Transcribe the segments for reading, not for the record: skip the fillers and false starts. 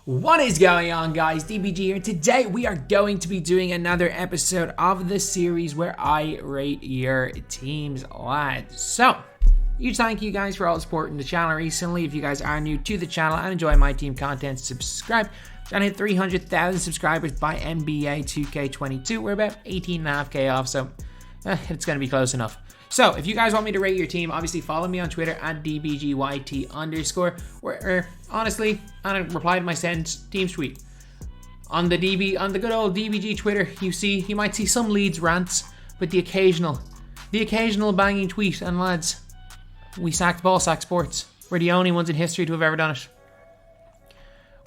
What is going on, guys? DBG here. Today we are going to be doing another episode of the series where I rate your teams, lads. So, huge thank you guys for all the support in the channel recently. If you guys are new to the channel and enjoy my team content, subscribe. Trying to hit 300,000 subscribers by NBA 2K22. We're about 18.5k off, so it's going to be close enough. So, if you guys want me to rate your team, obviously follow me on Twitter at DBGYT_, or honestly, on a reply to my send team tweet. On the good old DBG Twitter, you might see some Leeds rants, but the occasional banging tweet, and lads, we sacked Ballsack Sports. We're the only ones in history to have ever done it.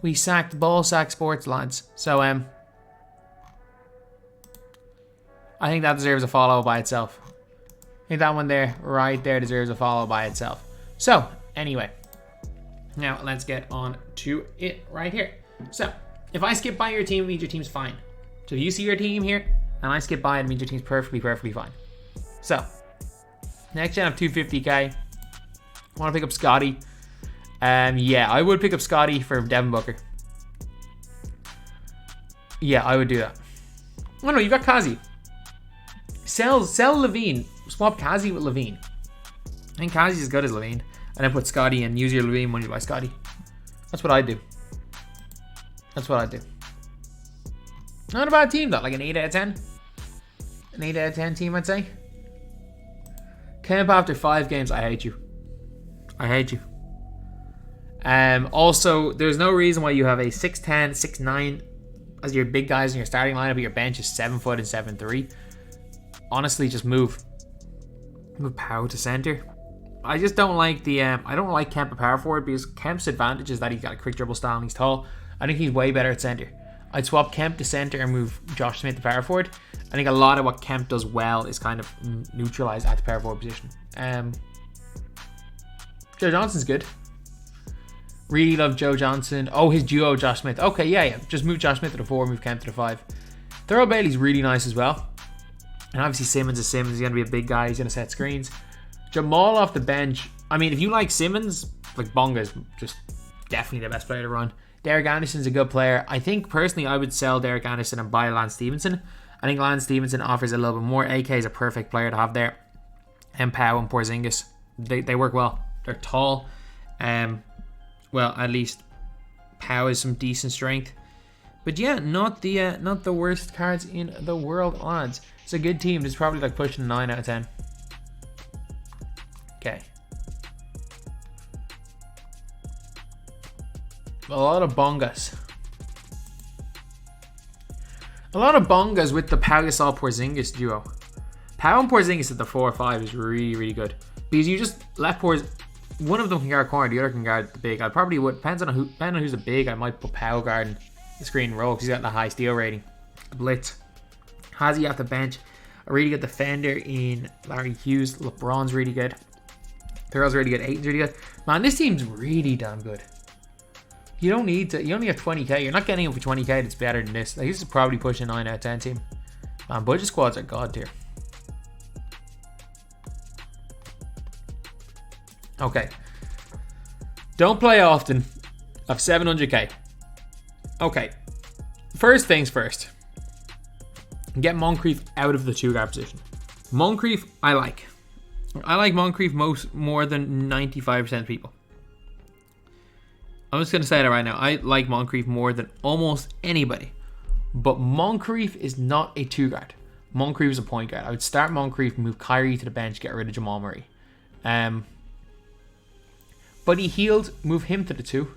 We sacked Ballsack Sports, lads. So, I think that deserves a follow by itself. I think that one there, right there, deserves a follow by itself. So, anyway. Now, let's get on to it right here. So, if I skip by your team, it means your team's fine. So, if you see your team here, and I skip by it, it means your team's perfectly fine. So, next gen of 250k. I want to pick up Scotty. Yeah, I would pick up Scotty for Devin Booker. Yeah, I would do that. Oh no, you got Kazi. Sell Levine. Swap Kazi with Levine. I think Kazi's as good as Levine. And then put Scotty and use your Levine when you buy Scotty. That's what I do. Not a bad team though, like an 8 out of 10. An 8 out of 10 team, I'd say. Kemp after 5 games, I hate you. Also, there's no reason why you have a 6'10", 6'9" as your big guys in your starting lineup, but your bench is 7 foot and 7'3". Honestly, just move Power to center. I just don't like the I don't like Kemp at power forward because Kemp's advantage is that he's got a quick dribble style and he's tall. I think he's way better at center. I'd swap Kemp to center and move Josh Smith to power forward. I think a lot of what Kemp does well is kind of neutralized at the power forward position. Joe Johnson's good. Really love Joe Johnson. Oh, his duo Josh Smith. Okay, yeah. Just move Josh Smith to the 4, move Kemp to the 5. Thurl Bailey's really nice as well. And obviously Simmons is Simmons. He's going to be a big guy. He's going to set screens. Jamal off the bench. I mean, if you like Simmons, like Bonga's just definitely the best player to run. Derek Anderson's a good player. I think personally I would sell Derek Anderson and buy Lance Stevenson. I think Lance Stevenson offers a little bit more. AK is a perfect player to have there. And Pau and Porzingis. They work well. They're tall. Well, at least Pau has some decent strength. But yeah, not the worst cards in the world, lads. It's a good team. It's probably like pushing a 9 out of 10. Okay. A lot of bongas. With the Pau Gasol Porzingis duo. Pau and Porzingis at the 4 or 5 is really, really good. Because you just let one of them can guard corner, the other can guard the big. I probably would, depending on who's the big, I might put Pau guarding the screen and roll because he's got the high steal rating. The blitz. Hazy off the bench. A really good defender in Larry Hughes. LeBron's really good. Thurl's really good. Aiton's really good. Man, this team's really damn good. You don't need to. You only have 20k. You're not getting him for 20k that's better than this. Like, this is probably pushing 9 out of 10 team. Man, budget squads are god tier. Okay. Don't play often. Of 700k. Okay. First things first. Get Moncrief out of the 2-guard position. Moncrief, I like. I like Moncrief more than 95% of people. I'm just going to say that right now. I like Moncrief more than almost anybody. But Moncrief is not a 2-guard. Moncrief is a point guard. I would start Moncrief, move Kyrie to the bench, get rid of Jamal Murray. Buddy Hield, move him to the 2.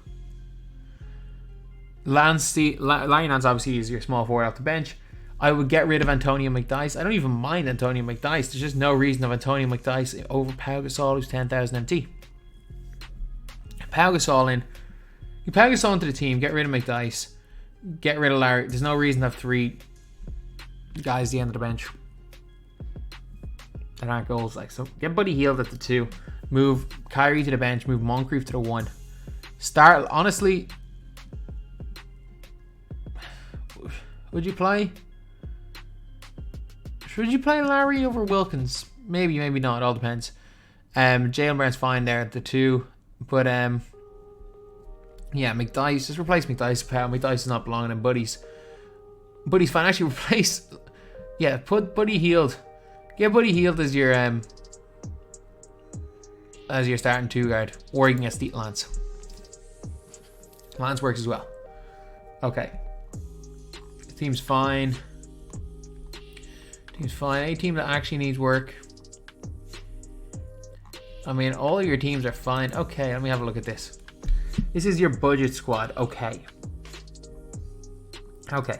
Larry Nance obviously is your small forward off the bench. I would get rid of Antonio McDyess. I don't even mind Antonio McDyess. There's just no reason of Antonio McDyess over Pau Gasol, who's 10,000 MT. Pau Gasol in. You Pau Gasol into the team. Get rid of McDyess. Get rid of Larry. There's no reason to have 3 guys at the end of the bench that aren't goals. Like, so get Buddy Hield at the 2. Move Kyrie to the bench. Move Moncrief to the 1. Start. Honestly, would you play? Should you play Larry over Wilkins? Maybe, maybe not. It all depends. Jalen Brown's fine there at the 2. But Yeah, McDice. Just replace McDice. McDice is not belonging in Buddy's. Buddy's fine. Actually, replace. Yeah, put Buddy healed. Get Buddy healed as your starting 2 guard, or you can get Lance. Lance works as well. Okay. Team's fine. Team's fine. A team that actually needs work. I mean, all of your teams are fine. Okay, let me have a look at this. This is your budget squad. Okay. Okay.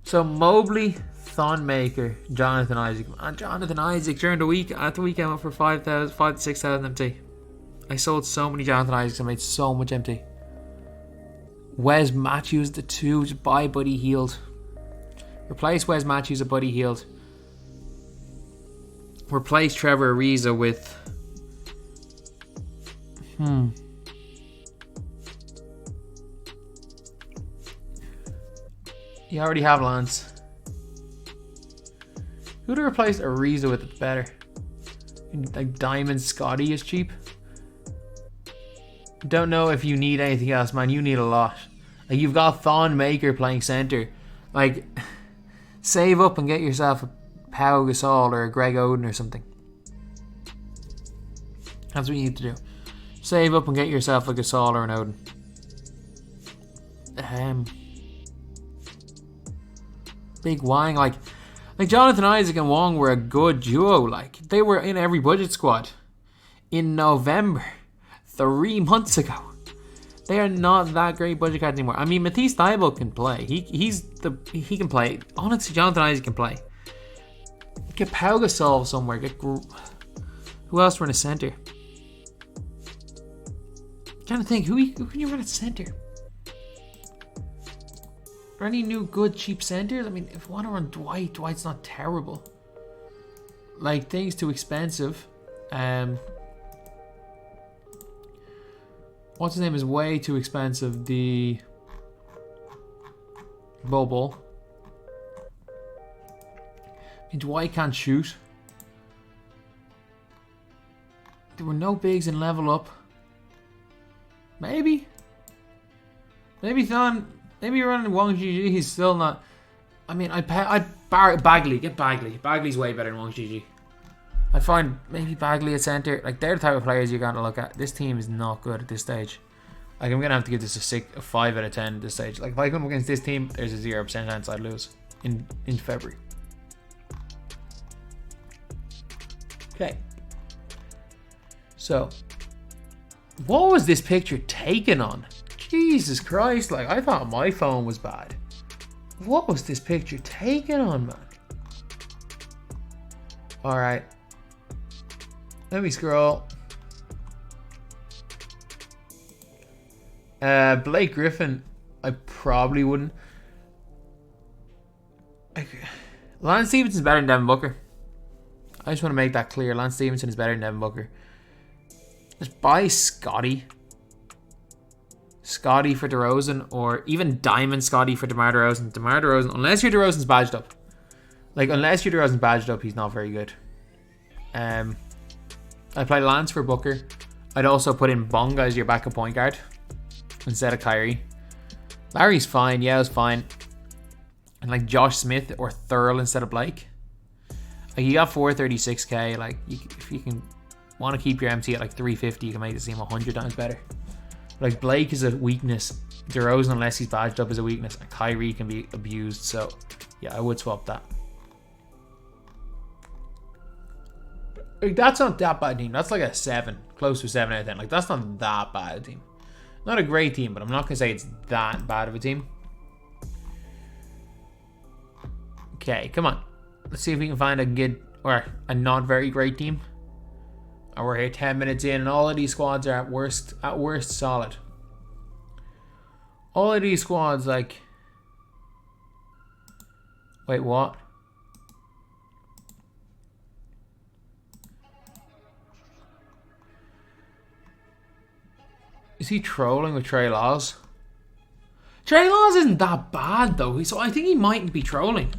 So Mobley, Thonmaker, Jonathan Isaac. Jonathan Isaac during the week, at the weekend, went for 5,000, 5 to 6,000 MT. I sold so many Jonathan Isaacs. I made so much MT. Wes Matthews, the 2, just buy Buddy healed. Replace Wes Matthews with Buddy healed. Replace Trevor Ariza with... You already have Lance. Who to replace Ariza with that's better? Like Diamond Scotty is cheap. Don't know if you need anything else, man. You need a lot. Like, you've got Thon Maker playing center. Like, save up and get yourself a Pau Gasol or a Greg Oden or something. That's what you need to do. Save up and get yourself a Gasol or an Oden. Big Wang, like Jonathan Isaac and Wong were a good duo. Like, they were in every budget squad in November, 3 months ago. They are not that great budget cards anymore. I mean, Matisse Thybulle can play. He can play. Honestly, Jonathan Isaac can play. Get Pau Gasol somewhere. Who else run a center? I'm trying to think, who can you run at center? Are any new good cheap centers? I mean, if you want to run Dwight's not terrible. Like, things too expensive. What's his name is way too expensive. The Bobo. I mean, Dwight can't shoot. There were no bigs in level up. Maybe Thon. Maybe you're running Wong GG. He's still not. I mean, Bagley. Get Bagley. Bagley's way better than Wong GG. I find maybe Bagley at center. Like, they're the type of players you're going to look at. This team is not good at this stage. Like, I'm going to have to give this a 5 out of 10 at this stage. Like, if I come against this team, there's a 0% chance I'd lose in February. Okay. So, what was this picture taken on? Jesus Christ, like, I thought my phone was bad. What was this picture taken on, man? Alright. Let me scroll. Blake Griffin, I probably wouldn't. Lance Stevenson's better than Devin Booker. I just want to make that clear. Lance Stevenson is better than Devin Booker. Just buy Scotty. Scotty for DeRozan, or even Diamond Scotty for DeMar DeRozan. DeMar DeRozan, unless your DeRozan's badged up. Like, unless your DeRozan's badged up, he's not very good. I play Lance for Booker. I'd also put in Bonga as your backup point guard instead of Kyrie. Larry's fine, yeah, it's fine. And like Josh Smith or Thurl instead of Blake. Like, you got 436k. Like, if you can want to keep your MT at like 350, you can make the team 100 times better. Like, Blake is a weakness. DeRozan, unless he's badged up, is a weakness. And Kyrie can be abused. So, yeah, I would swap that. Like, that's not that bad a team. That's like a 7. Close to a 7 out of 10. Like, that's not that bad a team. Not a great team, but I'm not going to say it's that bad of a team. Okay, come on. Let's see if we can find a good or a not very great team. And we're here 10 minutes in, and all of these squads are at worst solid. All of these squads, like, wait, what? Is he trolling with Trey Laws? Trey Laws isn't that bad though, so I think he mightn't be trolling.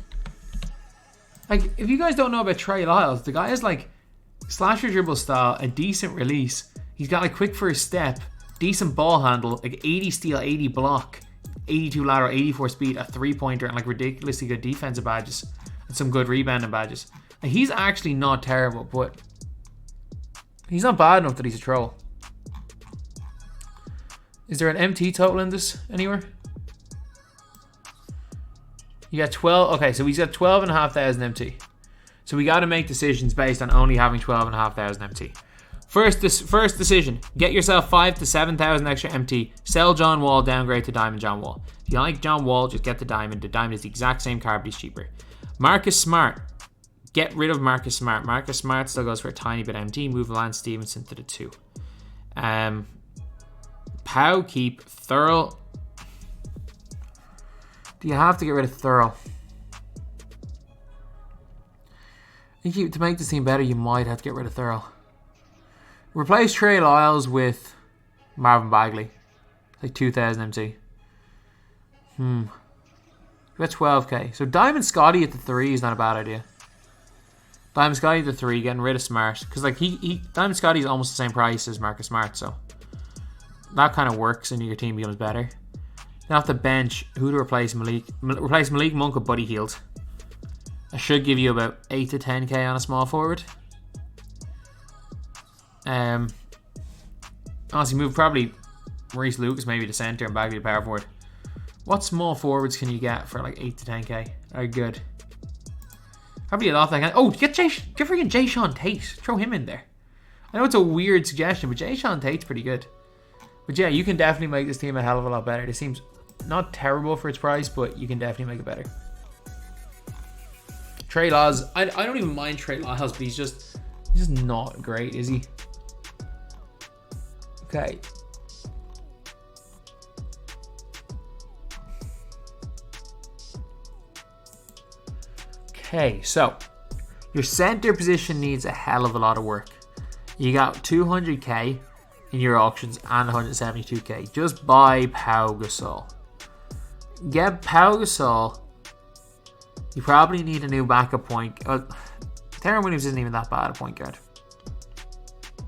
Like, if you guys don't know about Trey Lyles, the guy is like slasher dribble style, a decent release. He's got like quick first step, decent ball handle, like 80 steal, 80 block, 82 lateral, 84 speed, a 3-pointer, and like ridiculously good defensive badges and some good rebounding badges. Now, he's actually not terrible, but he's not bad enough that he's a troll. Is there an MT total in this anywhere? You got 12. Okay, so he's got 12,500 MT. So we got to make decisions based on only having 12,500 MT. First decision: get yourself 5,000 to 7,000 extra MT. Sell John Wall, downgrade to Diamond John Wall. If you like John Wall, just get the Diamond. The Diamond is the exact same card, but he's cheaper. Marcus Smart. Get rid of Marcus Smart. Marcus Smart still goes for a tiny bit MT. Move Lance Stevenson to the 2. Pow, keep Thurl. Do you have to get rid of Thurl? I think to make this team better, you might have to get rid of Thurl. Replace Trey Lyles with Marvin Bagley. Like 2,000 MT. We got 12k. So Diamond Scotty at the 3 is not a bad idea. Diamond Scotty at the 3, getting rid of Smart. Because like Diamond Scotty is almost the same price as Marcus Smart, so that kind of works and your team becomes better. Then off the bench, who to replace? Replace Malik Monk with Buddy Hield. I should give you about 8 to 10k on a small forward. Honestly, move probably Maurice Lucas maybe to centre and Bagley to power forward. What small forwards can you get for like 8 to 10k? Are good. Probably a lot that can. Oh, get freaking Jay Sean Tate. Throw him in there. I know it's a weird suggestion, but Jay Sean Tate's pretty good. But yeah, you can definitely make this team a hell of a lot better. This seems not terrible for its price, but you can definitely make it better. Trey Lyles, I don't even mind Trey Lyles, but he's just not great, is he? Okay. Okay, so your center position needs a hell of a lot of work. You got 200k in your auctions and 172k. Just buy Pau Gasol. Get Pau Gasol. You probably need a new backup point. Terran Williams isn't even that bad a point guard.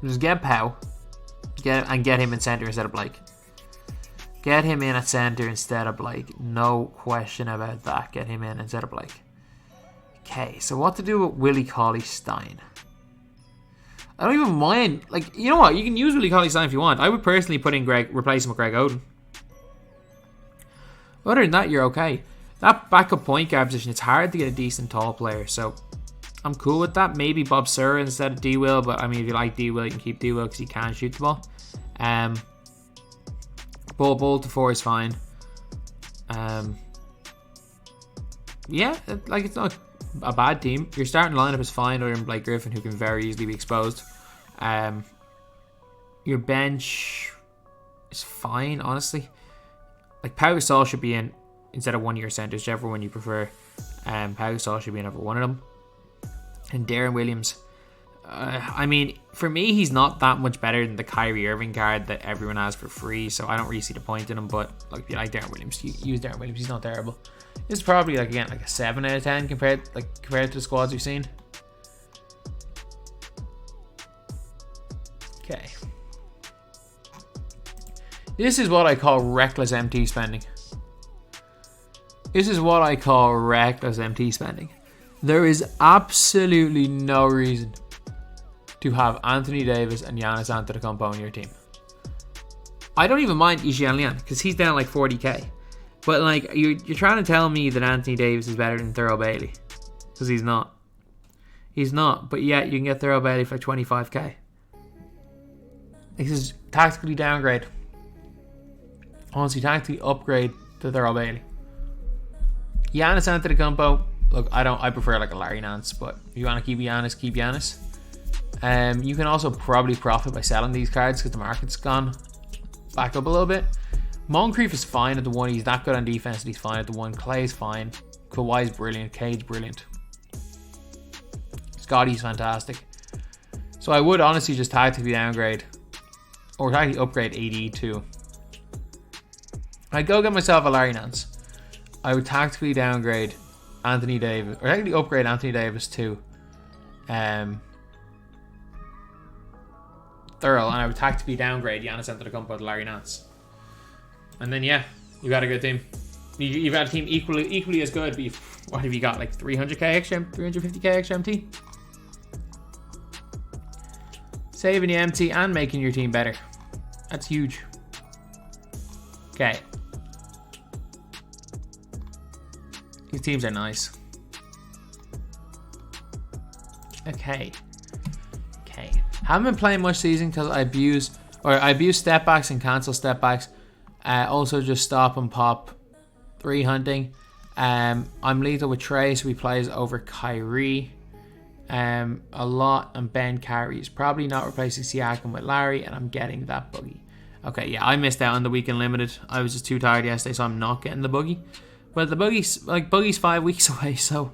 Just get Pau. Get him in center instead of Blake. Get him in at center instead of Blake. No question about that. Get him in instead of Blake. Okay, so what to do with Willie Cauley-Stein? I don't even mind. Like, you know what? You can use Willie Cauley-Stein if you want. I would personally replace him with Greg Oden. Other than that, you're okay. That backup point guard position, it's hard to get a decent tall player, so I'm cool with that. Maybe Bob Sura instead of D-Will, but I mean, if you like D-Will, you can keep D-Will because he can shoot the ball. Ball to 4 is fine. Yeah, like it's not a bad team. Your starting lineup is fine other than Blake Griffin, who can very easily be exposed. Your bench is fine, honestly. Like Pau Gasol should be in instead of one of your centers, whichever one you prefer. Pau Gasol should be in every one of them. And Darren Williams, I mean, for me, he's not that much better than the Kyrie Irving card that everyone has for free, so I don't really see the point in him. But like, if you like Darren Williams, use Darren Williams. He's not terrible. This is probably like a 7 out of 10 compared to the squads we've seen. Okay. This is what I call reckless MT spending. This is what I call reckless MT spending. There is absolutely no reason to have Anthony Davis and Giannis Antetokounmpo on your team. I don't even mind Ishian Lian because he's down like 40k. But like you're trying to tell me that Anthony Davis is better than Thurl Bailey, because he's not. He's not. But yet you can get Thurl Bailey for like 25k. This is tactically downgrade. Honestly, tactically upgrade to Thurl Bailey. Giannis Antetokounmpo. Look, I prefer like a Larry Nance, but if you want to keep Giannis, keep Giannis. You can also probably profit by selling these cards because the market's gone back up a little bit. Moncrief is fine at the 1. He's that good on defense and he's fine at the 1. Clay's fine. Kawhi's brilliant. Cade's brilliant. Scotty's fantastic. So I would honestly just tactically downgrade or tactically upgrade AD too. I'd go get myself a Larry Nance. I would tactically downgrade Anthony Davis, or actually upgrade Anthony Davis to Thurl, and I would tactically downgrade Giannis Antetokounmpo to Larry Nance. And then yeah, you got a good team. You've got a team equally as good, but what have you got? Like 300k extra, 350k extra MT? Saving you MT and making your team better. That's huge. Okay. These teams are nice. Okay. Haven't been playing much season because I abuse step backs and cancel step backs. Also just stop and pop 3 hunting. I'm lethal with Trey, so he plays over Kyrie a lot, and Ben carries. Probably not replacing Siakam with Larry, and I'm getting that buggy. Okay, yeah, I missed out on the weekend limited. I was just too tired yesterday, so I'm not getting the buggy. But the buggy's 5 weeks away, so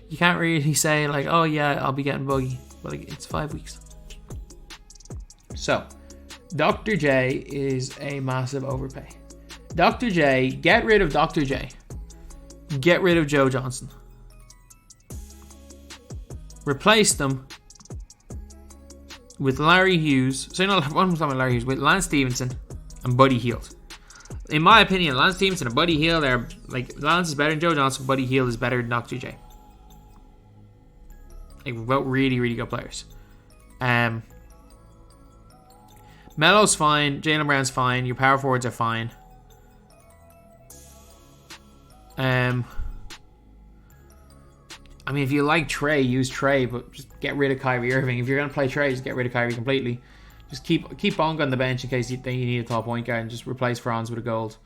you can't really say like, oh yeah, I'll be getting buggy. But like, it's 5 weeks. So, Dr. J is a massive overpay. Dr. J, get rid of Dr. J. Get rid of Joe Johnson. Replace them with Larry Hughes. So, no, one more time with Larry Hughes. With Lance Stevenson and Buddy Hield. In my opinion, Lance Stevenson and Buddy Hield are like, Lance is better than Joe Johnson. Buddy Hield is better than Dr. J. Like, both really, really good players. Melo's fine. Jaylen Brown's fine. Your power forwards are fine. I mean, if you like Trey, use Trey, but just get rid of Kyrie Irving. If you're going to play Trey, just get rid of Kyrie completely. Just keep Bonga on the bench in case you need a top point guard, and just replace Franz with a gold.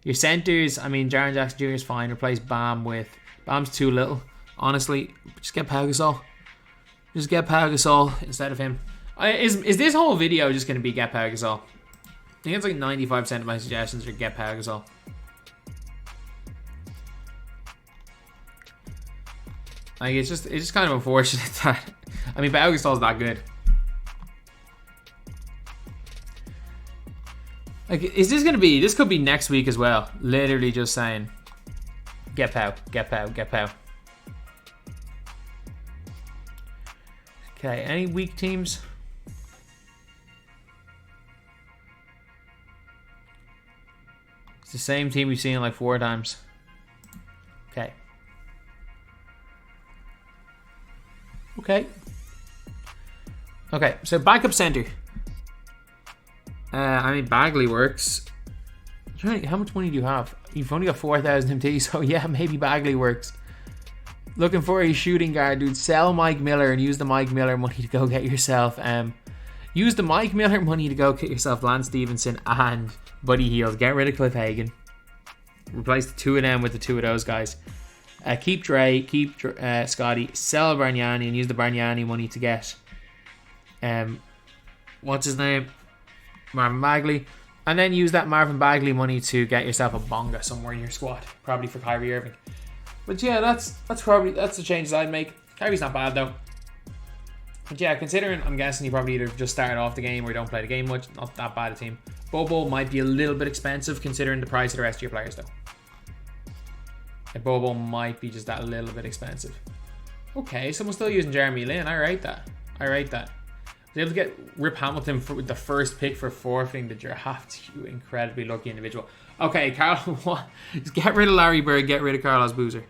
Your centers, I mean, Jaren Jackson Jr. is fine. Replace Bam with... Bam's too little. Honestly, just get Pau Gasol. Just get Pau Gasol instead of him. Is this whole video just going to be get Pau Gasol? I think it's like 95% of my suggestions are get Pau Gasol. Like, it's just kind of unfortunate that... I mean, Pau Gasol's that good. Like, is this going to be... This could be next week as well. Literally just saying, get Pau, get Pau, get Pau. Okay, any weak teams? It's the same team we've seen like 4 times. Okay. Okay, so backup center. I mean, Bagley works. How much money do you have? You've only got 4,000 MT, so yeah, maybe Bagley works. Looking for a shooting guard, dude. Sell Mike Miller and use the Mike Miller money to go get yourself. Use the Mike Miller money to go get yourself Lance Stevenson and Buddy Hield. Get rid of Cliff Hagan. Replace the 2 of them with the 2 of those guys. Keep Dre, keep Scotty. Sell Bargnani and use the Bargnani money to get what's his name? Marvin Bagley. And then use that Marvin Bagley money to get yourself a Bonga somewhere in your squad. Probably for Kyrie Irving. But yeah, that's the changes I'd make. Kyrie's not bad though. But yeah, considering I'm guessing you probably either just started off the game or don't play the game much, not that bad a team. Bobo might be a little bit expensive considering the price of the rest of your players though. Like Bobo might be just that little bit expensive. Okay, someone's still using Jeremy Lin. I rate that. I was able to get Rip Hamilton for the first pick for forfeiting the draft. You incredibly lucky individual. Okay, Carl, what? Just get rid of Larry Bird, get rid of Carlos Boozer.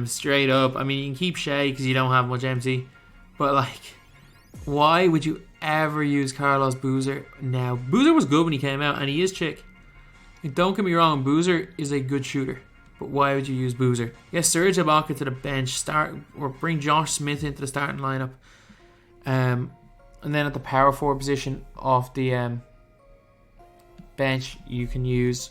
Straight up. I mean, you can keep Shea because you don't have much MT. But, like, why would you ever use Carlos Boozer now? Boozer was good when he came out, and he is chick. Like, don't get me wrong, Boozer is a good shooter. But why would you use Boozer? Get Serge Ibaka to the bench, start or bring Josh Smith into the starting lineup. And then at the power forward position off the bench, you can use...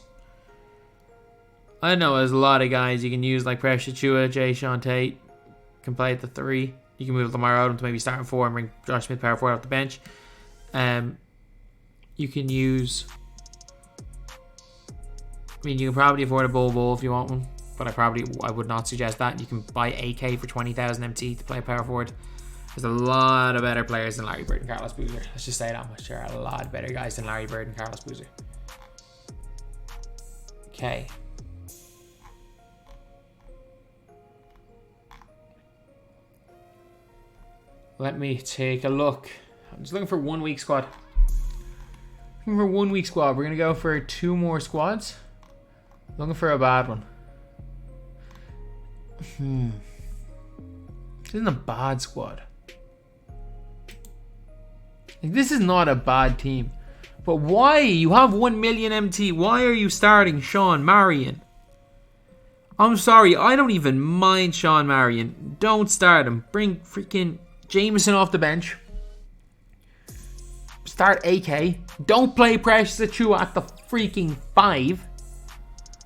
I don't know, there's a lot of guys you can use, like Precious Chua, Jay Sean Tate, can play at the 3. You can move Lamar Odom to maybe starting 4 and bring Josh Smith power forward off the bench. You can use... I mean, you can probably afford a Bol if you want one, but I would not suggest that. You can buy AK for 20,000 MT to play power forward. There's a lot of better players than Larry Bird and Carlos Boozer. Let's just say that much. There are a lot of better guys than Larry Bird and Carlos Boozer. Okay. Let me take a look I'm just looking for 1 week squad. Looking for 1 week squad. We're going to go for 2 more squads. Looking for a bad one. This isn't a bad squad. Like, this is not a bad team. But why? You have 1 million MT. Why are you starting Sean Marion? I'm sorry. I don't even mind Sean Marion. Don't start him. Bring freaking Jameson off the bench. Start AK. Don't play Precious Achua at the freaking 5.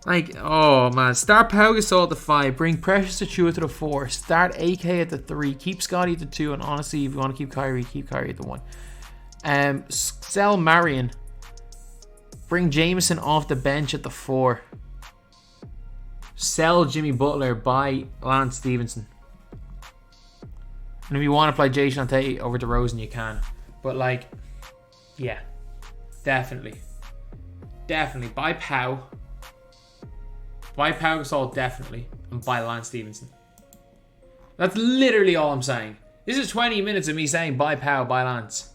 Like, oh man. Start Pau Gasol at the 5. Bring Precious Achua to the 4. Start AK at the 3. Keep Scotty at the 2. And honestly, if you want to keep Kyrie at the 1. Sell Marion. Bring Jameson off the bench at the 4. Sell Jimmy Butler. Buy Lance Stevenson. And if you want to play Jason Tate over DeRozan, you can. But like, yeah, definitely buy Pau. Buy Pau Gasol, definitely, and buy Lance Stevenson. That's literally all I'm saying. This is 20 minutes of me saying buy Pau, buy Lance.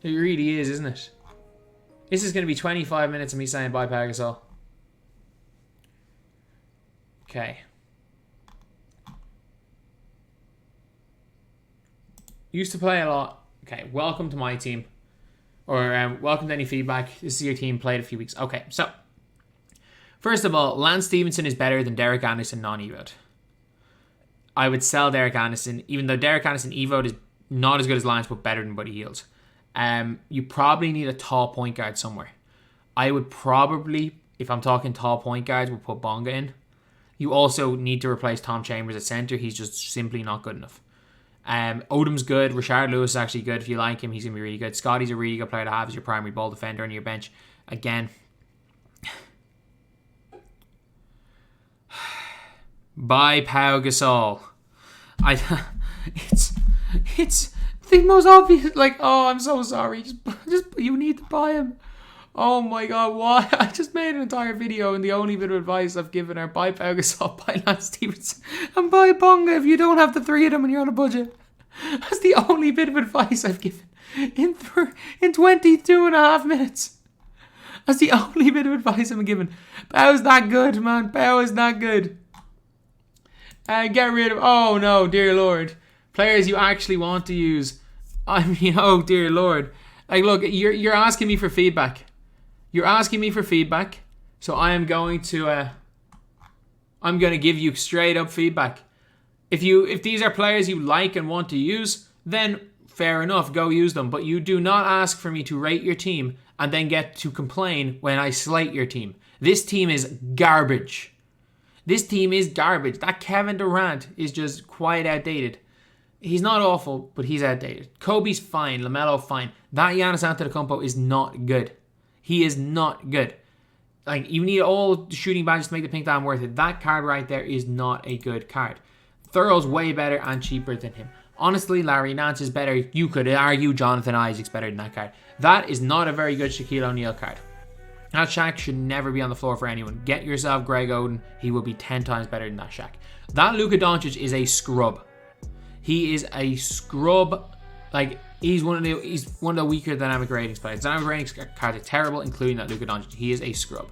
It really is, isn't it? This is going to be 25 minutes of me saying buy Pau Gasol. Okay. Used to play a lot. Okay, welcome to my team. Or welcome to any feedback. This is your team, played a few weeks. Okay, so. First of all, Lance Stevenson is better than Derek Anderson non-evoed. I would sell Derek Anderson, even though Derek Anderson evoed is not as good as Lance, but better than Buddy Hield. You probably need a tall point guard somewhere. I would probably, if I'm talking tall point guards, would put Bonga in. You also need to replace Tom Chambers at center. He's just simply not good enough. Odom's good. Rashard Lewis is actually good. If you like him, he's going to be really good. Scotty's a really good player to have as your primary ball defender on your bench. Again, buy Pau Gasol. It's the most obvious. Like, oh, I'm so sorry. Just you need to buy him. Oh my god, why? I just made an entire video and the only bit of advice I've given are buy Pau Gasol, buy Lance Stevenson, and buy Bonga if you don't have the 3 of them and you're on a budget. That's the only bit of advice I've given in 22 and a half minutes. That's the only bit of advice I'm giving. Pau's not good, man. Pau is not good. Get rid of... Oh no, dear Lord. Players you actually want to use. I mean, oh dear Lord. Like, look, you're asking me for feedback. You're asking me for feedback, so I am going to give you straight up feedback. If these are players you like and want to use, then fair enough, go use them. But you do not ask for me to rate your team and then get to complain when I slate your team. This team is garbage. This team is garbage. That Kevin Durant is just quite outdated. He's not awful, but he's outdated. Kobe's fine. LaMelo fine. That Giannis Antetokounmpo is not good. He is not good. Like, you need all the shooting badges to make the pink diamond worth it. That card right there is not a good card. Thurl's way better and cheaper than him. Honestly, Larry Nance is better. You could argue Jonathan Isaac's better than that card. That is not a very good Shaquille O'Neal card. That Shaq should never be on the floor for anyone. Get yourself Greg Oden. He will be 10 times better than that Shaq. That Luka Doncic is a scrub. He is a scrub. Like, he's one of the weaker dynamic ratings players. Dynamic ratings cards are terrible, including that Luka Doncic. He is a scrub.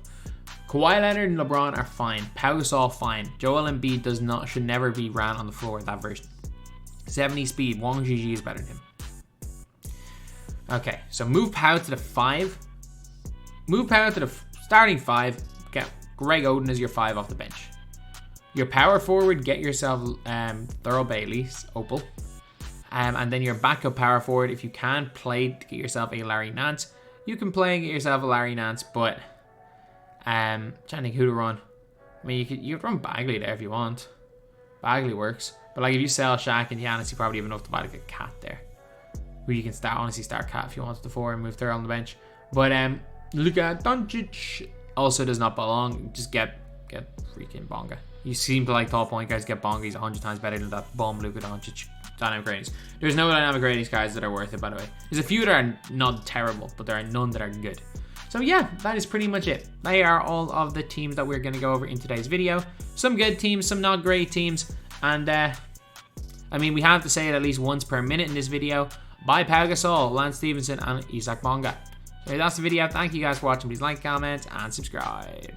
Kawhi Leonard and LeBron are fine. Pau Gasol fine. Joel Embiid should never be ran on the floor in that version. 70 speed. Wang Zhiji is better than him. Okay, so move Pau to the 5. Move Pau to the starting 5. Get Greg Oden as your 5 off the bench. Your power forward, get yourself Thurl Bailey, Opal. And then your backup power forward, if you can play to get yourself a Larry Nance, you can play and get yourself a Larry Nance, but trying to think who to run. I mean, you could run Bagley there if you want. Bagley works. But like, if you sell Shaq and Giannis, you probably have enough to buy like a Cat there. Where you can honestly start Cat if you want the 4 and move Thurl on the bench. But Luka Doncic also does not belong. Just get freaking Bonga. You seem to like tall point guys. Get Bonga. He's 100 times better than that bum Luka Doncic dynamic ratings. There's no dynamic ratings guys that are worth it, by the way. There's a few that are not terrible, but there are none that are good. So yeah, that is pretty much it. They are all of the teams that we're going to go over in today's video. Some good teams, some not great teams. And I mean, we have to say it at least once per minute in this video. by Pau Gasol, Lance Stevenson, and Isaac Bonga. So that's the video. Thank you guys for watching. Please like, comment, and subscribe.